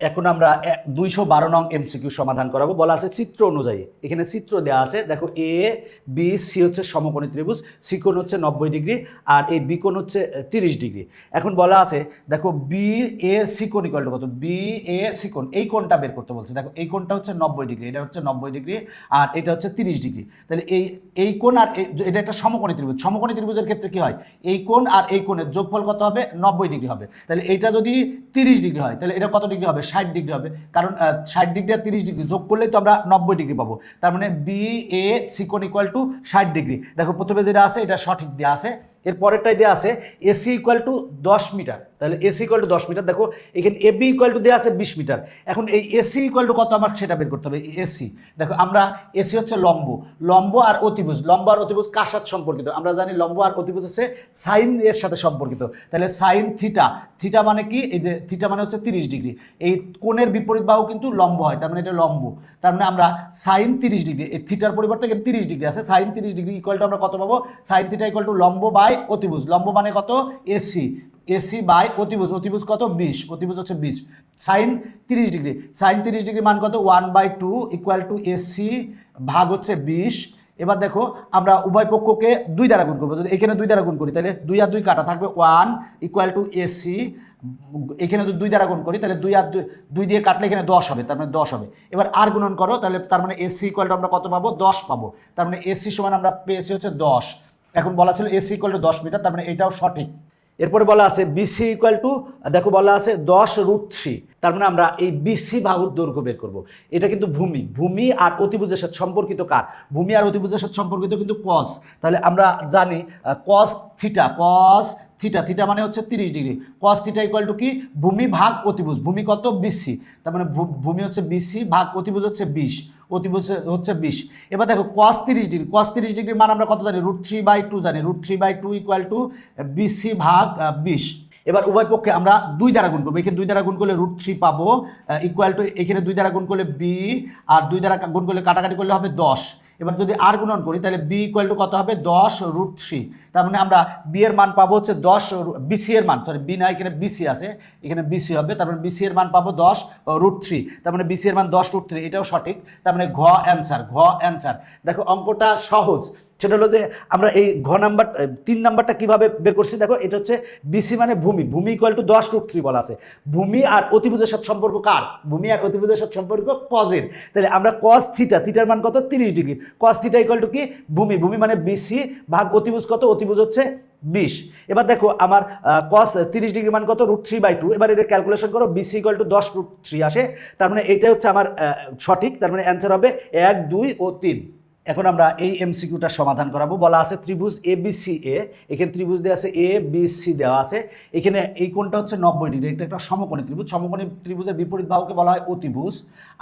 এখন আমরা 212 নং এমসিকিউ সমাধান করাবো। বলা আছে চিত্র অনুযায়ী, এখানে চিত্র দেওয়া আছে, দেখো এ বি সি হচ্ছে সমকোণী ত্রিভুজ, সি কোণ হচ্ছে 90 ডিগ্রি আর এই বি কোণ হচ্ছে 30 ডিগ্রি। এখন বলা আছে দেখো বি এ সি কোণ ইকুয়াল টু কত, বি এ সি কোণ এই কোণটা বের করতে বলছে। দেখো এই কোণটা হচ্ছে 90 ডিগ্রি, এটা হচ্ছে 90 ডিগ্রি আর এটা হচ্ছে 30 ডিগ্রি। তাহলে এই কোণ আর এটা একটা সমকোণী ত্রিভুজ, সমকোণী ত্রিভুজের ক্ষেত্রে কি হয়, এই কোণ আর এই কোণের যোগফল কত হবে, 90 ডিগ্রি হবে। তাহলে এটা যদি 30 ডিগ্রি হয় তাহলে এটা কত ডিগ্রি হবে, 60 ডিগ্রি হবে, কারণ 60 ডিগ্রি আর 30 ডিগ্রি যোগ করলেই তো আমরা 90 ডিগ্রি পাবো। তার মানে বি এ সি কোণ ইকুয়াল টু 60 ডিগ্রি। দেখো প্রথমে যেটা আছে এটা সঠিক দেওয়া আছে, এর পরেরটাই দেওয়া আছে এসি ইকুয়াল টু 10 মিটার। তাহলে এসি ইকুয়াল টু 10 মিটার, দেখো এখানে এবি ইকুয়াল টু দেওয়া আছে 20 মিটার। এখন এই এসি ইকুয়াল টু কত আমার সেটা বের করতে হবে। এসি দেখো আমরা এসি হচ্ছে লম্ব, লম্ব আর অতিভুজ, লম্ব আর অতিভুজ কার সাথে সম্পর্কিত আমরা জানি, লম্ব আর অতিভুজ হচ্ছে সাইন এর সাথে সম্পর্কিত। তাহলে সাইন থিটা, থিটা মানে কি, এই যে থিটা মানে হচ্ছে 30 ডিগ্রি, এই কোণের বিপরীত বাহু কিন্তু লম্ব হয়, তার মানে এটা লম্ব। তার মানে আমরা সাইন 30 ডিগ্রি, এই থিটার পরিবর্তে এখানে 30 ডিগ্রি আছে, সাইন 30 ডিগ্রি ইকুয়াল টু আমরা কত পাবো, সাইন থিটা ইকুয়াল টু লম্ব বাই অতিভুজ, লম্ব মানে কত এসি, এসি বাই অতিভুজ, অতিভুজ কত 20, অতিভুজ হচ্ছে 20, সাইন 30 ডিগ্রি, সাইন 30 ডিগ্রি মান কত 1/2 ইকুয়াল টু এসি ভাগ হচ্ছে 20। এবার দেখো আমরা উভয় পক্ষকে 2 দ্বারা গুণ করবো, যদি এখানে 2 দ্বারা গুণ করি তাহলে 2 আর 2 কাটা থাকবে 1 ইকুয়াল টু এসি, এখানে যদি 2 দ্বারা গুণ করি তাহলে 2 আর 2 দিয়ে কাটলে এখানে 10 হবে, তার মানে 10 হবে। এবার আর গুণন করো, তাহলে তার মানে এসি ইকুয়াল টু আমরা কত পাবো, 10 পাবো। তার মানে এসি সমান আমরা পেয়েছি হচ্ছে 10। এখন বলা ছিল এসি ইকুয়াল টু 10 মিটার, তার মানে এটাও সঠিক। এরপরে বলা আছে বিসি ইকুয়াল টু, দেখো বলা আছে 10√3, তার মানে আমরা এই বিসি বাহুর দৈর্ঘ্য বের করব। এটা কিন্তু ভূমি, ভূমি আর অতিভুজের সাথে সম্পর্কিত কার, ভূমি আর অতিভুজের সাথে সম্পর্কিত কিন্তু কস। তাহলে আমরা জানি cos theta, cos theta, theta মানে হচ্ছে 30 degree, cos theta equal two কি, ভূমি ভাগ অতিভুজ, ভূমি কত বিসি, তার মানে ভূমি হচ্ছে বিসি ভাগ অতিভুজ হচ্ছে 20, অতিভুজ হচ্ছে 20। এবার দেখো কস 30 ডিগ্রি, কস 30 ডিগ্রির মান আমরা কত জানি, √3/2 জানি, √3/2 ইকুয়াল টু বিসি ভাগ 20। এবার উভয় পক্ষে আমরা 2 দ্বারা গুণ করবো, এখানে 2 দ্বারা গুণ করলে √3 পাবো ইকুয়াল টু এখানে 2 দ্বারা গুণ করলে বি, আর 2 দ্বারা গুণ করলে কাটাকাটি করলে হবে 10। এবার যদি আর গুণন করি তাহলে বি ইকুয়াল টু কত হবে, 10√3, তার মানে আমরা বি এর মান পাবো হচ্ছে 10, বিসি এর মান, সরি বি না এখানে বিসি আছে, এখানে বিসি হবে, তার মানে বিসি এর মান পাবো 10√3, তার মানে বিসি এর মান 10√3, এটাও সঠিক। তার মানে ঘ অ্যান্সার, ঘ অ্যান্সার। দেখো অঙ্কটা সহজ, সেটা হলো যে আমরা এই ঘ নাম্বার 3 নাম্বারটা কীভাবে বের করছি, দেখো এটা হচ্ছে বিসি মানে ভূমি, ভূমি ইকুয়াল টু 10√3 বলা আছে, ভূমি আর অতিভুজের সাথে সম্পর্ক কার, ভূমি আর অতিভুজের সাথে সম্পর্ক কজের। তাহলে আমরা কস থিটা, থিটার মান কত 30 degree, cos theta equal two কি, ভূমি, ভূমি মানে বিসি ভাগ অতিভুজ কত, অতিভুজ হচ্ছে 20। এবার দেখো আমার কস 30 ডিগ্রি মান কত, √3/2, এবার এটা ক্যালকুলেশন করো, বিসি ইকুয়াল টু 10√3 আসে, তার মানে এটা হচ্ছে আমার সঠিক, তার মানে অ্যান্সার হবে 1, 2 ও 3। এখন আমরা এই এমসিকিউটা সমাধান করাবো। বলা আছে ত্রিভুজ এ বি সি এ, এখানে ত্রিভুজ দেওয়া আছে এ বি সি দেওয়া আছে, এখানে এই কোণটা হচ্ছে 90 ডিগ্রি, এটা একটা সমকোণী ত্রিভুজ, সমকোণী ত্রিভুজের বিপরীত বাহুকে বলা হয় অতিভুজ।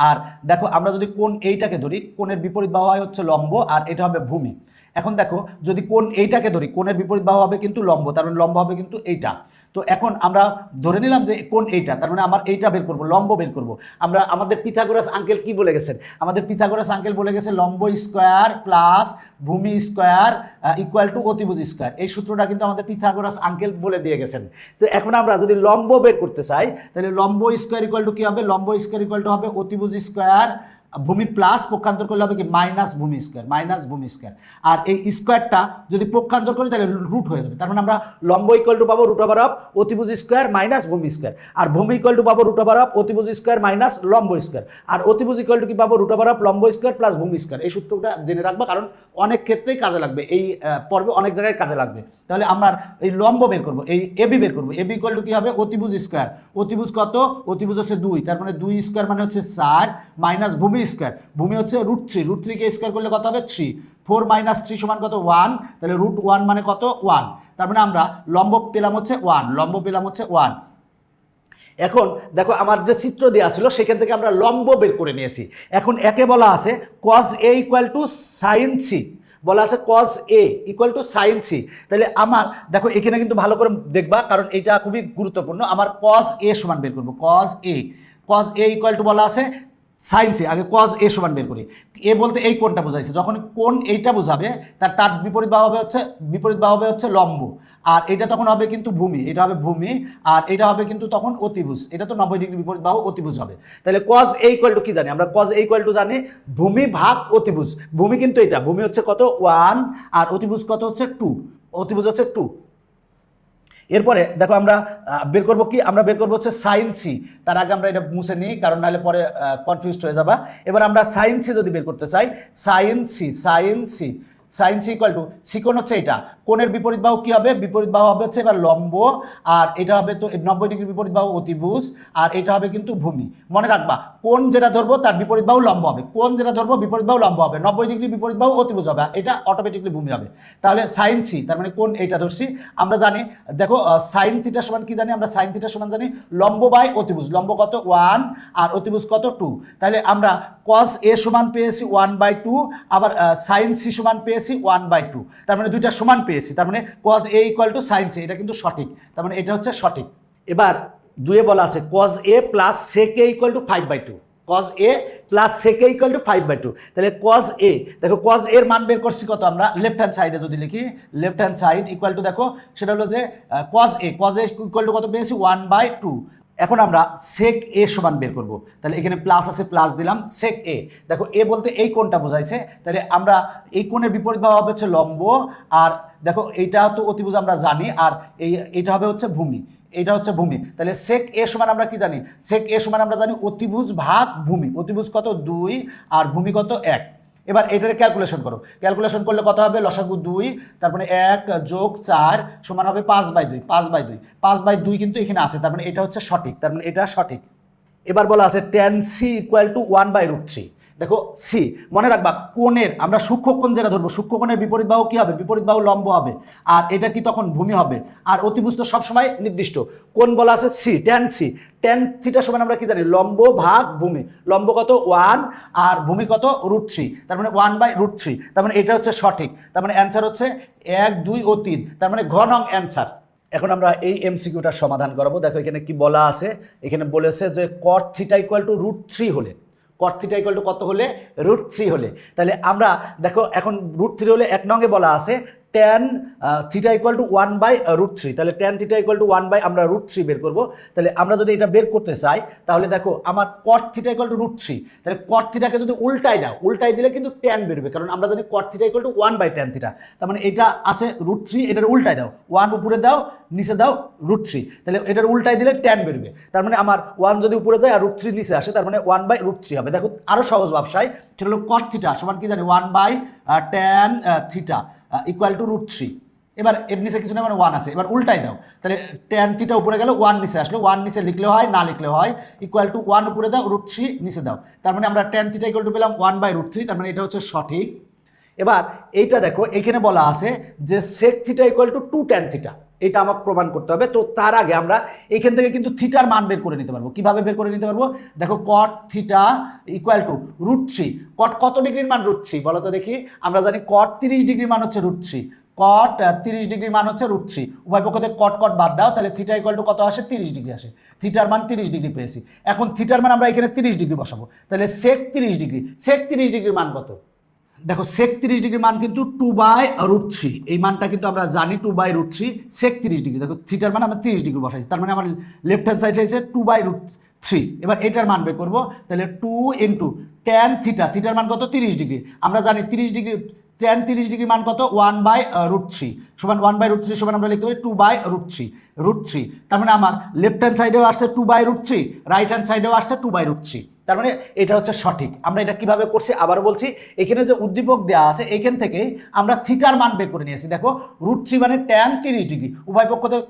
আর দেখো আমরা যদি কোণ এইটাকে ধরি, কোণের বিপরীত বাহু হয় হচ্ছে লম্ব আর এটা হবে ভূমি। এখন দেখো যদি কোণ এইটাকে ধরি, কোণের বিপরীত বাহু হবে কিন্তু লম্ব, তার মানে লম্ব হবে কিন্তু এইটা। তো এখন আমরা ধরে নিলাম যে কোণ এইটা, তার মানে আমার এইটা বের করব, লম্ব বের করব। আমরা আমাদের পিথাগোরাস আঙ্কেল কি বলে গেছেন, আমাদের পিথাগোরাস আঙ্কেল বলে গেছে লম্ব স্কোয়ার প্লাস ভূমি স্কোয়ার ইকুয়াল টু অতিভুজ স্কোয়ার, এই সূত্রটা কিন্তু আমাদের পিথাগোরাস আঙ্কেল বলে দিয়ে গেছেন। তো এখন আমরা যদি লম্ব বের করতে চাই তাহলে লম্ব স্কোয়ার ইকুয়াল টু কী হবে, লম্ব স্কোয়ার ইকুয়াল টু হবে অতিভুজ স্কোয়ার ভূমি প্লাস পক্ষান্তর করলে হবে কি মাইনাস ভূমি স্কোয়ার, মাইনাস ভূমি স্কোয়ার। আর এই স্কোয়ারটা যদি পক্ষান্তর করি তাহলে রুট হয়ে যাবে, তার মানে আমরা লম্ব ইকুয়াল টু পাবো √অফ অতিভুজ স্কোয়ার মাইনাস ভূমি স্কোয়ার, আর ভূমি ইকুয়াল টু পাবো √অফ অতিভুজ স্কোয়ার মাইনাস লম্ব স্কোয়ার, আর অতিভুজ ইকুয়াল টু কি পাবো √অফ লম্ব স্কোয়ার প্লাস ভূমি স্কোয়ার। এই সূত্রটা জেনে রাখবা, কারণ অনেক ক্ষেত্রেই কাজে লাগবে, এই পর্বে অনেক জায়গায় কাজে লাগবে। তাহলে আমরা এই লম্ব বের করবো, এই এবি বের করবো, এবি ইকুয়াল টু কী হবে, অতিভুজ স্কোয়ার, অতিভুজ কত, অতিভুজ হচ্ছে 2, তার মানে 2 স্কোয়ার মানে হচ্ছে 4 মাইনাস ভূমি স্কোয়ার, ভূমি হচ্ছে √3, √3 কে স্কোয়ার করলে কত হবে 3, 4 মাইনাস 3 সমান কত 1, তাহলে √1 মানে কত 1, তার মানে আমরা লম্ব পেলাম হচ্ছে 1, লম্ব পেলাম হচ্ছে 1। এখন দেখো আমার যে চিত্র দেওয়া ছিল সেখান থেকে আমরা লম্ব বের করে নিয়েছি। এখন একে বলা আছে cos A equal to sine C, বলা আছে cos A equal to sine C. তাহলে আমার দেখো এখানে কিন্তু ভালো করে দেখবা, কারণ এটা খুবই গুরুত্বপূর্ণ। আমার cos A সমান বের করবো, cos A ইকুয়াল টু বলা আছে সাইন সি, আগে cos A সমান বের করি। এ বলতে এই কোণটা বোঝাইছে, যখন কোণ এইটা বোঝাবে তার বিপরীত বাহু হবে হচ্ছে লম্ব, আর এটা তখন হবে কিন্তু ভূমি, এটা হবে ভূমি, আর এটা হবে কিন্তু তখন অতিভুজ, এটা তো 90 ডিগ্রি বিপরীত বাহু অতিভুজ হবে। তাহলে cos a ইকুয়াল টু কি জানি আমরা, cos a ইকুয়াল টু জানি ভূমি ভাগ অতিভুজ। ভূমি কিন্তু এটা, ভূমি হচ্ছে কত 1 আর অতিভুজ কত হচ্ছে 2, অতিভুজ হচ্ছে 2। এরপরে দেখো আমরা বের করবো কি, আমরা বের করবো হচ্ছে সাইন সি। তার আগে আমরা এটা মুছে নিই, কারণ নাহলে পরে কনফিউজড হয়ে যাবা। এবার আমরা সাইন সি যদি বের করতে চাই, sine C sine C equal to C কোণ হচ্ছে এটা, কোণের বিপরীত বাহু কি হবে, বিপরীত বাহু হবে হচ্ছে এবার লম্ব, আর এটা হবে তো 90 ডিগ্রি বিপরীত বাহু অতিভুজ, আর এটা হবে কিন্তু ভূমি। মনে রাখবা কোণ যেটা ধরবো তার বিপরীত বাহু লম্ব হবে, কোণ যেটা ধরবো বিপরীত বাহু লম্ব হবে, 90 ডিগ্রি বিপরীত বাহু অতিভুজ হবে, এটা অটোমেটিকলি ভূমি হবে। তাহলে সাইন সি তার মানে কোণ এইটা ধরছি আমরা জানি। দেখো সাইন থিটা সমান কি জানি আমরা, সাইন থিটা সমান জানি লম্ব বাই অতিভুজ, লম্ব কত 1 আর অতিভুজ কত 2। তাহলে আমরা cos a সমান পেয়েছি 1/2, আবার সাইন সি সমান পেয়েছি 1/2, তার মানে দুইটা সমান পেয়েছি, তার মানে cos a equal to sine C, এটা কিন্তু সঠিক, তার মানে এটা হচ্ছে সঠিক। এবার দুয়ে বলা আছে cos a plus sec a equal two 5/2, cos a plus sec a equal two 5/2। তাহলে cos a, দেখো cos a এর মান বের করছি কত আমরা, লেফট হ্যান্ড সাইডে যদি লিখি, left hand side equal to দেখো সেটা হলো যে cos a ইকুয়াল টু কত পেয়েছি 1/2। এখন আমরা sec a সমান বের করব, তাহলে এখানে প্লাস আছে প্লাস দিলাম, sec a, দেখো a বলতে এই কোণটা বোঝাইছে, তাহলে আমরা এই কোণের বিপরীত বাহু হবে হচ্ছে লম্ব, আর দেখো এইটা তো অতিভুজ আমরা জানি, আর এইটা হবে হচ্ছে ভূমি, এটা হচ্ছে ভূমি। তাহলে sec a সমান আমরা কি জানি, sec a সমান আমরা জানি অতিভুজ ভাগ ভূমি, অতিভুজ কত 2 আর ভূমি কত 1। এবার এটার ক্যালকুলেশন করো, ক্যালকুলেশন করলে কত হবে, লসাগু 2, তারপরে 1 যোগ 4 সমান হবে 5/2, 5/2, 5/2 কিন্তু এখানে আছে, তার মানে এটা হচ্ছে সঠিক, তার মানে এটা সঠিক। এবার বলা আছে tan c ইকুয়াল টু 1/√3। দেখো সি, মনে রাখবা কোণের আমরা সূক্ষ্মকোণ যেটা ধরবো, সূক্ষ্মকোণের বিপরীত বাহু কি হবে, বিপরীত বাহু লম্ব হবে, আর এটা কি তখন ভূমি হবে, আর অতিভুজ তো সবসময় নির্দিষ্ট। কোণ বলা আছে সি, ট্যান থিটা সমান আমরা কি জানি, লম্ব ভাগ ভূমি, লম্ব কত 1 আর ভূমি কত √3, তার মানে 1/√3, তার মানে এটা হচ্ছে সঠিক, তার মানে অ্যান্সার হচ্ছে 1, 2 ও 3, তার মানে ঘ নং অ্যান্সার। এখন আমরা এই এমসিকিউটার সমাধান করাবো। দেখো এখানে কি বলা আছে, এখানে বলেছে যে cot থিটা ইকুয়াল টু √3 হলে, cot থিটা ইকুয়াল টু কত হলে, √3 হলে, তাহলে আমরা দেখো এখন √3 হলে 1 নঙ্গে বলা আছে tan থিটা ইকুয়াল টু 1/√3, তাহলে tan theta equal to 1 by আমরা √3 বের করবো। তাহলে আমরা যদি এটা বের করতে চাই, তাহলে দেখো আমার cot থিটা ইকুয়াল টু √3, তাহলে cot থিটাকে যদি উল্টাই দাও, উল্টাই দিলে কিন্তু tan বেরোবে, কারণ আমরা জানি cot theta equal two 1/tan theta, তার মানে এটা আছে √3, এটার উল্টাই দাও, 1 উপরে দাও নিচে দাও √3, তাহলে এটার উল্টাই দিলে tan বেরোবে, তার মানে আমার 1 যদি উপরে যায় আর √3 নিচে আসে, তার মানে 1/√3 হবে। দেখো আরও সহজ ব্যবসায়, সেটা হলো cot থিটা সমান কি জানি 1/tan থিটা ইকুয়াল টু √3। এবার এর নিচে কিছু না, মানে 1 আছে, এবার উল্টাই দাও, তাহলে tan থিটা উপরে গেল 1 নিচে আসলো, 1 নিচে লিখলে হয় না লিখলে হয়, ইকুয়াল টু 1 উপরে দাও √3 নিচে দাও, তার মানে আমরা tan থিটা ইকুয়াল টু পেলাম 1/√3, তার মানে এটা হচ্ছে সঠিক। এবার এইটা দেখো এখানে বলা আছে যে sec theta equal two 2 tan theta, এটা আমাকে প্রমাণ করতে হবে। তো তার আগে আমরা এখান থেকে কিন্তু থিটার মান বের করে নিতে পারবো। কিভাবে বের করে নিতে পারবো, দেখো cot theta equal two √3, cot কত ডিগ্রির মান √3 বলো তো দেখি, আমরা জানি cot 30 ডিগ্রির মান হচ্ছে √3, cot 30 ডিগ্রির মান হচ্ছে √3, উভয় পক্ষ থেকে cot বাদ দাও, তাহলে থিটা ইকুয়াল টু কত আসে, 30 ডিগ্রি আসে, থিটার মান 30 ডিগ্রি পেয়েছি। এখন থিটার মান আমরা এখানে 30 ডিগ্রি বসাবো, তাহলে sec 30 ডিগ্রি, sec 30 ডিগ্রির মান কত, দেখো sec 30 ডিগ্রি মান কিন্তু 2/√3, এই মানটা কিন্তু আমরা জানি 2/√3, sec 30 ডিগ্রি, দেখো থিটার মান আমরা 30 ডিগ্রি বসাইছি, তার মানে আমার লেফট হ্যান্ড সাইড হয়েছে 2/√3। এবার এটার মান বের করবো, তাহলে 2 ইন্টু tan থিটা, থিটার মান কত 30 ডিগ্রি, আমরা জানি 30 ডিগ্রি, tan 30 ডিগ্রি মান কত 1/√3 সমান 1/√3 সমান আমরা লিখতে পারি 2/√3, তার মানে আমার লেফট হ্যান্ড সাইডেও আসছে 2/√3, রাইট হ্যান্ড সাইডেও আসছে 2/√3, তার মানে এটা হচ্ছে সঠিক। আমরা এটা কিভাবে করছি আবারও বলছি, এখানে যে উদ্দীপক দেওয়া আছে এখান থেকে আমরা থিটার মান বের করে নিয়েছি। দেখো √3 মানে tan 30 ডিগ্রি, উভয় পক্ষ থেকে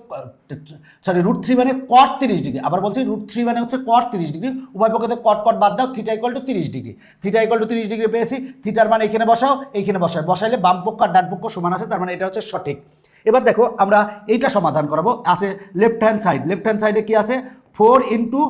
√3 মানে cot 30 ডিগ্রি, আবার বলছি √3 মানে হচ্ছে cot 30 ডিগ্রি, উভয় পক্ষ থেকে cot বাদ দাও, theta equal two 30 degree, theta equal two 30 degree পেয়েছি, থিটার মান এখানে বসাও, এইখানে বসাইলে বাম পক্ষ আর ডান পক্ষ সমান আছে, তার মানে এটা হচ্ছে সঠিক। এবার দেখো আমরা এইটা সমাধান করাবো, আছে left hand side, left hand সাইডে কি আছে 4 ইন্টু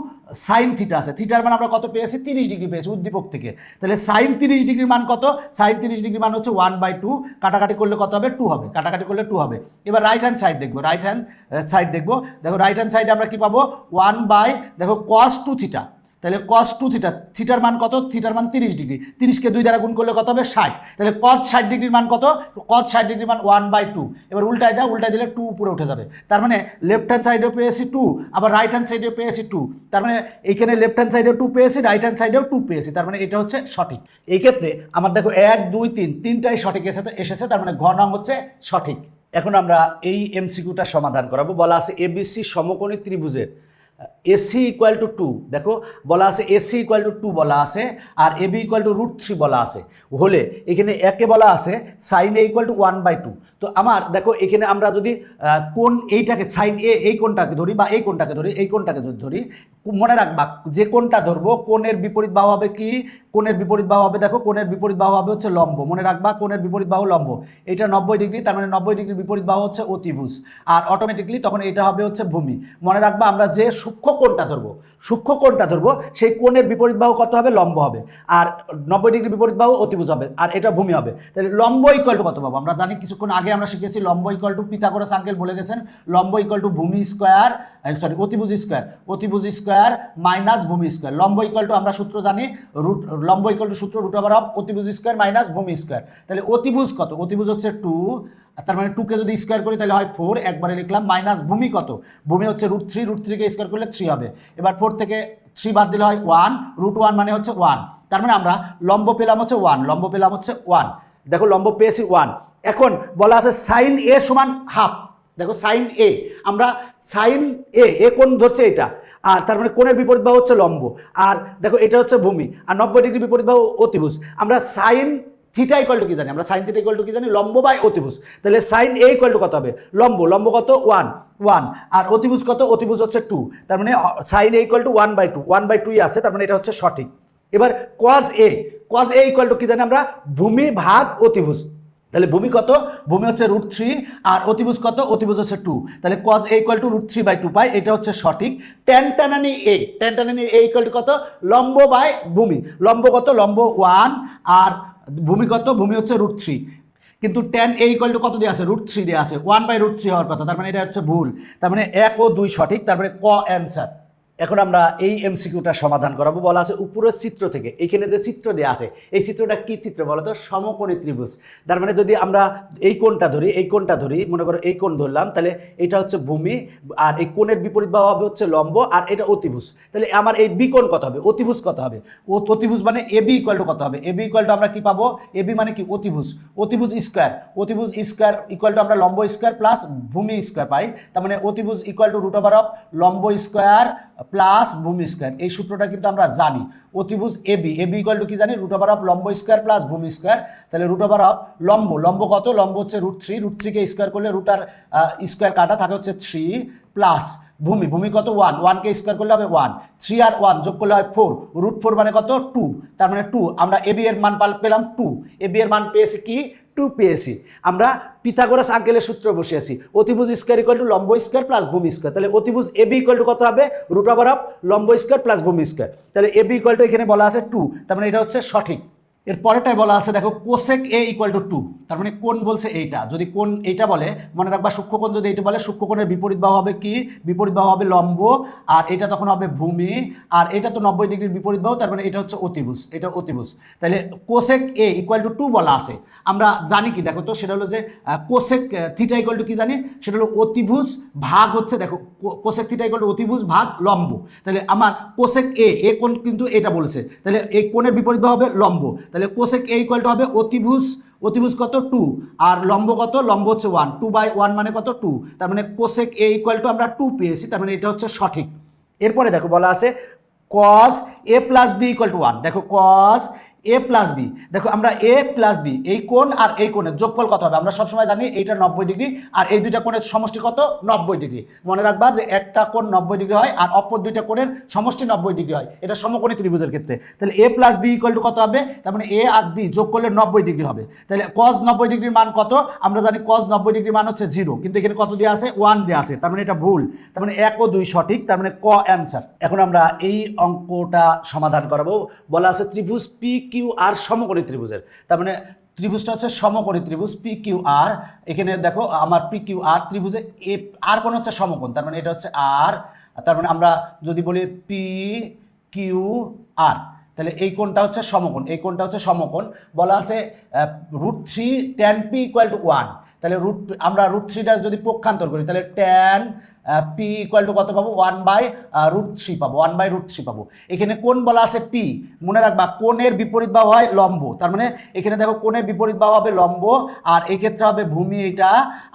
সাইন থিটা আছে, থিটার মান আমরা কত পেয়েছি 30 ডিগ্রি পেয়েছি উদ্দীপক থেকে, তাহলে সাইন 30 ডিগ্রির মান কত, সাইন 30 ডিগ্রি মান হচ্ছে 1/2, কাটাকাটি করলে কত হবে 2 হবে, কাটাকাটি করলে 2 হবে। এবার রাইট হ্যান্ড সাইড দেখবো, দেখো রাইট হ্যান্ড সাইডে আমরা কি পাবো 1 বাই দেখো cos 2 থিটা, তাহলে cos 2 থিটা, থিটার মান কত? থিটার মান 30 ডিগ্রি, 30কে 2 দ্বারা গুণ করলে কত হবে? 60। তাহলে cos 60 ডিগ্রির মান কত? cos 60 ডিগ্রির মান 1/2। এবার উল্টায় দাও, উল্টায় দিলে 2 উপরে উঠে যাবে। তার মানে লেফট হ্যান্ড সাইডেও পেয়েছি 2, আবার রাইট হ্যান্ড সাইডেও পেয়েছি 2। তার মানে এইখানে লেফট হ্যান্ড সাইডেও 2 পেয়েছি, রাইট হ্যান্ড সাইডেও 2 পেয়েছি। তার মানে এটা হচ্ছে সঠিক। এই ক্ষেত্রে আমার দেখো 1 2 3 তিনটাই সঠিক এসেছে। তার মানে ঘ নং হচ্ছে সঠিক। এখন আমরা এই এমসিকিউটা সমাধান করাবো। বলা আছে এবিসি সমকোণী ত্রিভুজের এসি ইকুয়াল টু 2, দেখো বলা আছে এসি ইকুয়াল টু 2 বলা আছে, আর এবি ইকুয়াল টু √3 বলা আছে। হলে এখানে একে বলা আছে সাইন এ ইকুয়াল টু 1/2। তো আমার দেখো এখানে আমরা যদি কোণ এইটাকে সাইন এ এই কোণটাকে ধরি বা এই কোণটাকে ধরি, এই কোণটাকে যদি ধরি, মনে রাখবা যে কোণটা ধরবো কোণের বিপরীত বাহু হবে কি? কোণের বিপরীত বাহু হবে, দেখো কোণের বিপরীত বাহু হবে হচ্ছে লম্ব। মনে রাখবা কোণের বিপরীত বাহু লম্ব। এটা 90 ডিগ্রি, তার মানে 90 ডিগ্রির বিপরীত বাহু হচ্ছে অতিভুজ, আর অটোমেটিকলি তখন এটা হবে হচ্ছে ভূমি। মনে রাখবা আমরা যে সূক্ষ্ম কোণটা ধরবো সেই কোণের বিপরীত বাহু কত হবে? লম্ব হবে, আর 90 ডিগ্রি বিপরীত বাহু অতিভুজ হবে, আর এটা ভূমি হবে। তাহলে লম্ব ইকুয়াল টু কত পাবো? আমরা জানি কিছুক্ষণ আগে আমরা শিখেছি লম্ব ইকুয়াল টু পিথাগোরাস আঙ্কেল বলে গেছেন, লম্ব ইকুয়াল টু ভূমি স্কয়ার, সরি অতিভুজ স্কয়ার মাইনাস ভূমি স্কয়ার। লম্ব ইকুয়াল টু আমরা সূত্র জানি, লম্ব ইকুয়াল টু সূত্র √অফ অতিভুজ স্কয়ার মাইনাস ভূমি স্কয়ার। তাহলে অতিভুজ কত? অতিভুজ হচ্ছে 2, তার মানে 2কে যদি স্কয়ার করি তাহলে হয় 4, একবারে লিখলাম, মাইনাস ভূমি কত? ভূমি হচ্ছে √3কে স্কয়ার করলে 3 হবে। এবার 4 থেকে 3 বাদ দিলে হয় 1, √1 মানে হচ্ছে 1। তার মানে আমরা লম্ব পেলাম হচ্ছে 1, দেখো লম্ব পেয়েছি 1। এখন বলা আছে সাইন এ সমান হাফ। দেখো সাইন এ, আমরা সাইন এ কোণ ধরছে এটা, আর তার মানে কোণের বিপরীত বাহু হচ্ছে লম্ব, আর দেখো এটা হচ্ছে ভূমি, আর 90 ডিগ্রি বিপরীত বাহু অতিভুজ। আমরা সাইন থিটা ইকুয়াল টু কি জানি? আমরা সাইন থিটা ইকুয়াল টু কি জানি? লম্ব বাই অতিভুজ। তাহলে সাইন এ ইকুয়াল টু কত হবে? লম্ব কত? 1, আর অতিভুজ কত? অতিভুজ হচ্ছে 2। তার মানে সাইন এ ইকুয়াল টু 1/2 আছে, তার মানে এটা হচ্ছে সঠিক। এবার cos a ইকুয়াল টু কি জানি আমরা? ভূমি ভাগ অতিভুজ। তাহলে ভূমি কত? ভূমি হচ্ছে √3, আর অতিভুজ কত? অতিভুজ হচ্ছে 2। তাহলে cos a ইকুয়াল টু √3/2 পাই, এটা হচ্ছে সঠিক। tan a ইকুয়াল টু কত? লম্ব বাই ভূমি। লম্ব কত? লম্ব 1, আর ভূমি কত? ভূমি হচ্ছে √3। কিন্তু tan a ইকুয়াল টু কত দেওয়া আছে? √3 দেওয়া আছে, 1/√3 হওয়ার কথা। তার মানে এটা হচ্ছে ভুল। তার মানে 1 ও 2 সঠিক, তার মানে ক অ্যান্সার। এখন আমরা এই এমসিকিউটা সমাধান করাবো। বলা আছে উপরের চিত্র থেকে, এইখানে যে চিত্র দেওয়া আছে এই চিত্রটা কি চিত্র বলো তো? সমকোণী ত্রিভুজ। তার মানে যদি আমরা এই কোণটা ধরি, মনে করো এই কোণ ধরলাম, তাহলে এটা হচ্ছে ভূমি, আর এই কোণের বিপরীত বাহু হবে হচ্ছে লম্ব, আর এটা অতিভুজ। তাহলে আমার এই বি কোণ কত হবে? অতিভুজ কত হবে? অতিভুজ মানে এবি ইকুয়াল টু কত হবে? এবি ইকুয়াল টু আমরা কি পাবো? এবি মানে কি? অতিভুজ স্কয়ার ইকুয়াল টু আমরা লম্ব স্কয়ার প্লাস ভূমি স্কয়ার পাই। তার মানে অতিভুজ ইকুয়াল টু √অফ লম্ব স্কয়ার প্লাস ভূমি স্কয়ার। এই সূত্রটা কিন্তু আমরা জানি। অতিভুজ এবি ইকুয়াল টু কি জানি? √অফ লম্ব স্কয়ার প্লাস ভূমি স্কয়ার। তাহলে √অফ লম্ব কত? লম্ব হচ্ছে √3কে স্কয়ার করলে √আর স্কয়ার কাটা থাকে হচ্ছে 3, প্লাস ভূমি কত? 1কে স্কয়ার করলে হবে 1, 3 আর 1 যোগ করলে হয় 4, √4 মানে কত? 2। তার মানে 2, আমরা এবি এর মান পেলাম 2। এবি এর মান পেয়েছি কি? 2 পেয়েছি। আমরা পিথাগোরাস আঙ্কেলের সূত্র বসিয়েছি, অতিভুজ স্কয়ার ইকুয়াল টু লম্ব স্কয়ার প্লাস ভূমি স্কয়ার। তাহলে অতিভুজ এবি ইকুয়াল টু কত হবে? √অফ লম্ব স্কয়ার প্লাস ভূমি স্কয়ার। তাহলে এবি ইকুয়াল টু এখানে বলা আছে 2, তার মানে এটা হচ্ছে সঠিক। এর পরেরটাই বলা আছে, দেখো কোসেক এ ইকুয়াল টু 2, তার মানে কোণ বলছে এইটা। যদি কোণ এইটা বলে, মনে রাখবা সূক্ষ্মকোণ যদি এইটা বলে, সূক্ষ্মকোণের বিপরীত বাহু হবে কি? বিপরীত বাহু হবে লম্ব, আর এটা তখন হবে ভূমি, আর এটা তো 90 ডিগ্রির বিপরীত বাহু, তার মানে এটা হচ্ছে অতিভুজ। তাহলে কোসেক এ ইকুয়াল টু 2 বলা আছে। আমরা জানি কি দেখো তো? সেটা হলো যে কোসেক থিটা ইকুয়াল টু কি জানি? সেটা হলো অতিভুজ ভাগ হচ্ছে, দেখো কোসেক থিটা ইকুয়াল টু অতিভুজ ভাগ লম্ব। তাহলে আমার কোসেক এ কোণ কিন্তু এটা বলেছে, তাহলে এই কোণের বিপরীত বাহু হবে লম্ব। তাহলে কোসেক এ ইকুয়াল টু হবে অতিভুজ কত? 2, আর লম্ব কত? লম্ব হচ্ছে 1, 2/1 মানে কত? 2। তার মানে কোসেক এ ইকুয়াল টু আমরা 2 পেয়েছি, তার মানে এটা হচ্ছে সঠিক। এরপরে দেখো বলা আছে cos a plus B equal to 1। দেখো cos a প্লাস বি, দেখো আমরা a প্লাস বি এই কোণ আর এই কোণের যোগফল কত হবে? আমরা সবসময় জানি এইটা 90 ডিগ্রি, আর এই দুইটা কোণের সমষ্টি কত? 90 ডিগ্রি। মনে রাখবা যে একটা কোণ 90 ডিগ্রি হয়, আর অপর দুইটা কোণের সমষ্টি 90 ডিগ্রি হয়, এটা সমকোণী ত্রিভুজের ক্ষেত্রে। তাহলে a plus B equal to কত হবে? তার মানে a আর b যোগ করলে 90 ডিগ্রি হবে। তাহলে cos 90 ডিগ্রির মান কত? আমরা জানি cos 90 ডিগ্রির মান হচ্ছে 0, কিন্তু এখানে কত দেওয়া আছে? 1 দেওয়া আছে, তার মানে এটা ভুল। তার মানে 1 ও 2 সঠিক, তার মানে ক অ্যান্সার। এখন আমরা এই অঙ্কটা সমাধান করাবো। বলা আছে ত্রিভুজ পি কিউ আর সমকোণী ত্রিভুজের, তার মানে ত্রিভুজটা হচ্ছে সমকোণী ত্রিভুজ পি কিউ আর। এখানে দেখো আমার পি কিউ আর ত্রিভুজে আর কোণ হচ্ছে সমকোণ, তার মানে এটা হচ্ছে আর। তার মানে আমরা যদি বলি পি কিউ আর। তাহলে এই কোণটা হচ্ছে সমকোণ, এই কোণটা হচ্ছে সমকোণ। বলা আছে √3 tan p = 1। তাহলে আমরা √3টা যদি পক্ষান্তর করি তাহলে tan p = কত পাবো? 1/√3 পাবো, 1/√3 পাবো। এখানে কোণ বলা আছে p, মনে রাখবা কোণের বিপরীত বাহু হয় লম্ব। তার মানে এখানে দেখো কোণের বিপরীত বাহু হবে লম্ব, আর এই ক্ষেত্রে হবে ভূমি এটা,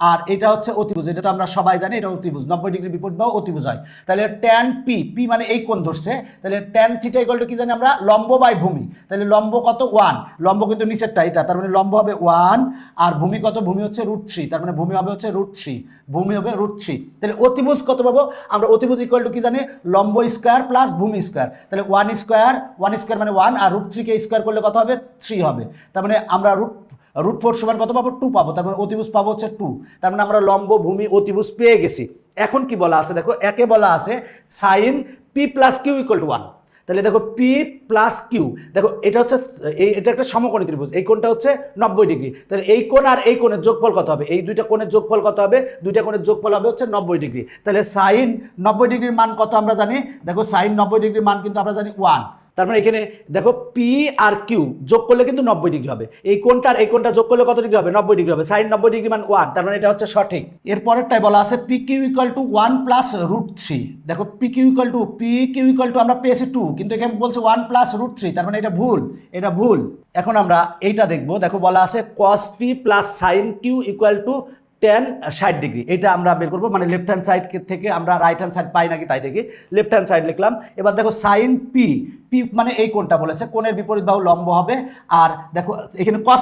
আর এটা হচ্ছে অতিভুজ। এটা তো আমরা সবাই জানি এটা অতিভুজ, 90 ডিগ্রি বিপরীত বাহু অতিভুজ হয়। তাহলে tan p মানে এই কোণ ধরছে, তাহলে tan θ = কি জানি আমরা? লম্ব বাই ভূমি। তাহলে লম্ব কত? 1, লম্ব কিন্তু নিচেরটা এটা, তার মানে লম্ব হবে 1, আর ভূমি কত? ভূমি হচ্ছে √3, তার মানে ভূমি হবে হচ্ছে √3, ভূমি হবে √3। তাহলে অতিভুজ কত পাবো আমরা? অতিভুজ = কি জানি? লম্ব স্কয়ার প্লাস ভূমি স্কয়ার। তাহলে 1 স্কয়ার মানে 1, আর √3 কে স্কয়ার করলে কত হবে? 3 হবে। তার মানে আমরা √4 সমান কত পাবো? 2 পাবো। তার মানে অতিভুজ পাবো হচ্ছে 2। তার মানে আমরা লম্ব, ভূমি, অতিভুজ পেয়ে গেছি। এখন কি বলা আছে দেখো, একে বলা আছে sin p + q = 1। তাহলে দেখো p + q, দেখো এটা হচ্ছে এটা একটা সমকোণী ত্রিভুজ, এই কোণটা হচ্ছে 90 ডিগ্রি। তাহলে এই কোণ আর এই কোণের যোগফল কত হবে? এই দুইটা কোণের যোগফল কত হবে? দুইটা কোণের যোগফল হবে হচ্ছে 90 ডিগ্রি। তাহলে sin 90 ডিগ্রির মান কত আমরা জানি? দেখো sin 90 ডিগ্রির মান কিন্তু আমরা জানি 1। তার মানে এখানে দেখো পি আর কিউ যোগ করলে কিন্তু 90 ডিগ্রি হবে। এই কোণটা আর এই কোণটা যোগ করলে কত ডিগ্রি হবে? 90 ডিগ্রি হবে। sin 90 ডিগ্রি মান 1, তার মানে এটা হচ্ছে সঠিক। এরপরেরটাই বলা আছে PQ = 1 + √3। দেখো PQ = আমরা পেয়েছি 2, কিন্তু এখানে বলছে 1 + √3, তার মানে এটা ভুল, এটা ভুল। এখন আমরা এইটা দেখবো। দেখো বলা আছে cos p + sin q = tan 60 degree. এটা আমরা বের করবো, মানে লেফট হ্যান্ড সাইড থেকে আমরা রাইট হ্যান্ড সাইড পাই নাকি তাই দেখি। লেফট হ্যান্ড সাইড লিখলাম। এবার দেখো sin p মানে এই কোণটা বলেছে, কোণের বিপরীত বাহু লম্ব হবে। আর দেখো এখানে cos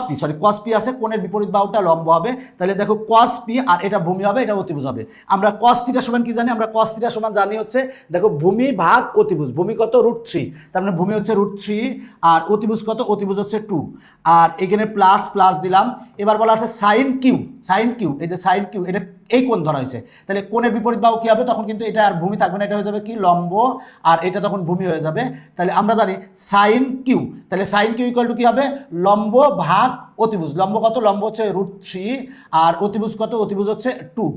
p আছে, কোণের বিপরীত বাহুটা লম্ব হবে। তাহলে দেখো cos p, আর এটা ভূমি হবে, এটা অতিভুজ হবে। আমরা cos θ সমান কি জানি? আমরা cos θ সমান জানি হচ্ছে দেখো ভূমি ভাগ অতিভুজ। ভূমি কত? √3, তার মানে ভূমি হচ্ছে √3, আর অতিভুজ কত? অতিভুজ হচ্ছে 2, আর এখানে প্লাস দিলাম। এবার বলা আছে sin q, এই যে sin q, এটা এই কোণ ধরা হয়েছে। তাহলে কোণের বিপরীত বাহু কি হবে? তখন কিন্তু এটা আর ভূমি থাকবে না, এটা হয়ে যাবে কি? লম্ব, আর এটা তখন ভূমি হয়ে যাবে। তাহলে আমরা জানি sin q, তাহলে sin q = কি হবে? লম্ব ভাগ অতিভুজ। লম্ব কত? লম্ব হচ্ছে √3, আর অতিভুজ কত? অতিভুজ হচ্ছে 2।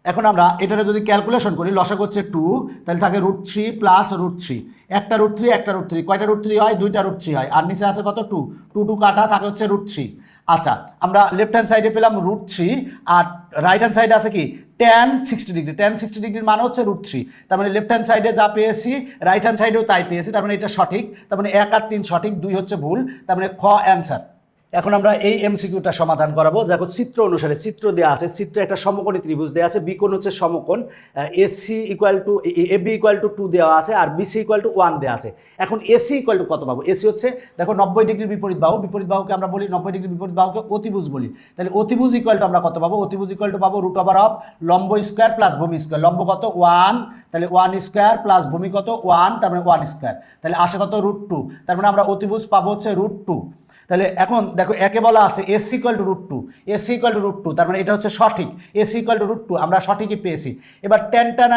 এখন আমরা এটারে যদি ক্যালকুলেশন করি, লসাগু হচ্ছে 2, তাহলে থাকে √3 + √3, একটা √3 কয়টা √3 হয়? দুইটা √3 হয়, আর নিচে আছে কত? 2 কাটা থাকে হচ্ছে √3। আচ্ছা, আমরা লেফট হ্যান্ড সাইডে পেলাম √3, আর রাইট হ্যান্ড সাইডে আছে কি? tan 60 degree. tan 60 ডিগ্রির মান হচ্ছে √3। তার মানে লেফট হ্যান্ড সাইডে যা পেয়েছি রাইট হ্যান্ড সাইডেও তাই পেয়েছি, তার মানে এটা সঠিক। তার মানে 1 আর 3 সঠিক, 2 হচ্ছে ভুল, তার মানে খ অ্যান্সার। এখন আমরা এই এমসিকিউটা সমাধান করাবো। দেখো চিত্র অনুসারে, চিত্র দেওয়া আছে, চিত্রে একটা সমকোণী ত্রিভুজ দেওয়া আছে, বিকোণ হচ্ছে সমকোণ, AB = 2 দেওয়া আছে, আর BC = 1 দেওয়া আছে। এখন AC = কত পাবো? AC হচ্ছে দেখো 90 ডিগ্রির বিপরীত বাহু, বিপরীত বাহুকে আমরা বলি 90 ডিগ্রির বিপরীত বাহুকে অতিভুজ বলি। তাহলে অতিভুজ = আমরা কত পাবো? অতিভুজ = পাবো √ লম্ব স্কয়ার প্লাস ভূমি স্কয়ার। লম্ব কত? 1, তাহলে 1 স্কয়ার প্লাস ভূমি কত? 1, তার মানে 1 স্কয়ার। তাহলে আসে কত? √2, তার মানে আমরা অতিভুজ পাবো হচ্ছে √2। তাহলে এখন দেখো একে বলা আছে AC = √2, তার মানে এটা হচ্ছে সঠিক। AC = √2, আমরা সঠিকই পেয়েছি। এবার tan θ =